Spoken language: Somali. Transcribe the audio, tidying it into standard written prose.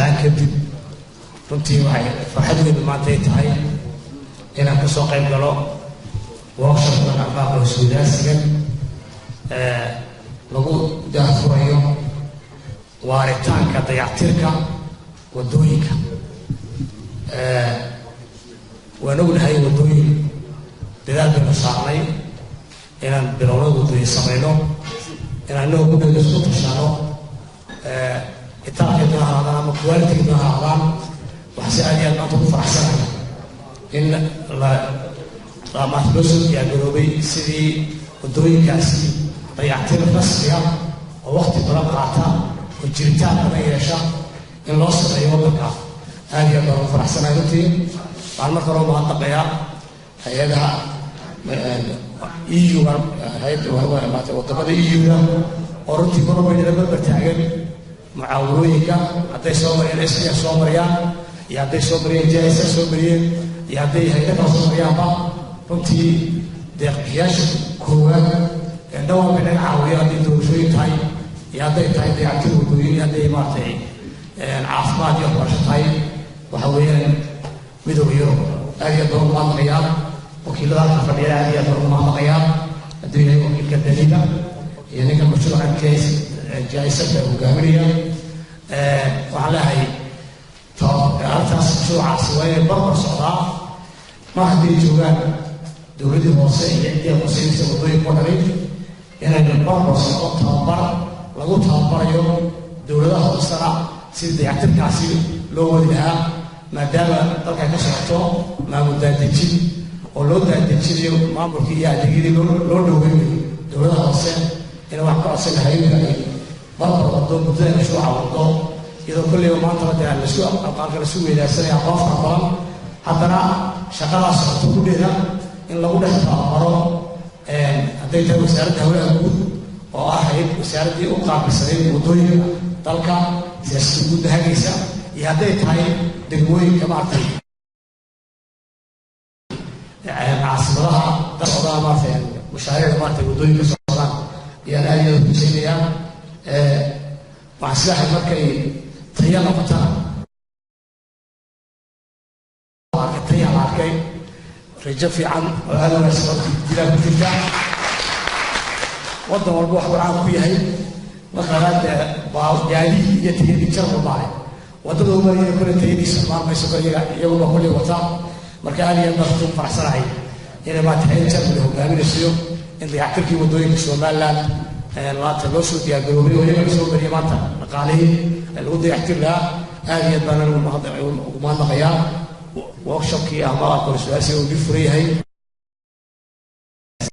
سلام كدب runtii waxay farxadeydu maanta tahay inaan ka soo qayb galo workshop-ka dhaqaaqa Suudaansiga lagu daafurayo waaritaanka dayactirka wadooyinka waan ognahay wadooyin dadaal baynu saarnay inaan bilowno wadooyin samayno inaan noo gudbino isku tashano itaaqeedna ahaadaan ama quality-na ahaadaan waxaan aad maanta ku faraxsanahay in la maasoo diyaargaroobay sidii wadooyinkaasi dayactir rasmi ah oo waqti badan qaata oo jiritaan badan yeesha in loo sameeyo waddanka aad iyo aad u faraxsanahay runtii waxaan marka hore mahadnaqayaa hay-adaha EU-ga wadamada EU-ga oo runtii korobayna barbar taagan mucaawarooyinka hadday soo mariyaan SPF soo mariyaan iyo hadday soo mariyeen JIS soo mariyeen iyo hadday hay-adaha soo mariyaanba runtii deeqbixiyaasha koowaad ee dhawaan bay naga caawiya hadday doorashooyin tahay iyo hadday tahay dayactir wadooyin iyo hadday maaragtay caafimaad iyo waxbarasho tahay waxa weeyaan midowga Yurub aad iyo aad baan ugu mahadnaqayaa wakiilada halka fadhiya aad iyo aad baan ugu mahadnaqayaa hadduu yahay wakiilka daliila iyo ninka mashruuca JIS hogaaminaya waxaan leeyahay halkaas mashruucaasi waa inay barbar socdaa ma hadday joogaan dowladdii hoose iyo ciddii hooseysa wadooyinka oo dhalay inaynu barbar socdo tababar lagu tababarayo dowladaha hoosena sidii dayactirkaasi loo wadi lahaa maadaama dalka ka socoto maamul daadejin oo loo daadejinayo maamulkii iyo adeegyadii loo dhoweynayo dowladaha hoose inay wax ka codsan lahayn ay barbar wado muddada mashruuca wado iyadoo kolleyba maanta hadda aqaalka lasu weydaasanaya aqoon fara badan haddana shaqadaas socoto kudheeda in lagu dhex tababaro hadday tahay wasaaradda hawlaha guud oo ahayd wasaaraddii u qaabilsanayd wadooyinka dalka siyaasadda guudda hagaysa iyo hadday tahay degmooyinka maaragtay caasimadaha dalcoodaha maaragtay mashaariicda maaragtay wadooyinka socdaan ayaan aad iyo aad hujeynayaa waxaan sidahay markay taya noqotana taya la arkay rajo fiican oo aad wanaagsan hortii jilaan ku jirta waddan walba wax caan ku yahay markaanaad gaadii iyo tayadii jar walbaahay waddada u mariyay kule tayadiisa maalmayso iyaguna kulley wataa marka aad iyo aad baan ku faraxsanahay inay maanta hay jar la hogaaminaysayo in dayactirkii wadooyinka Somaliland maanta loo soo diyaargaroobay oo iyaga soo mariyay maanta dhaqaalihii lagu dayactir lahaa aad iyo aad baan ugu mahadnaqayaa workshop-kii ama aqoon-is-weydaarsiga uu furan yahay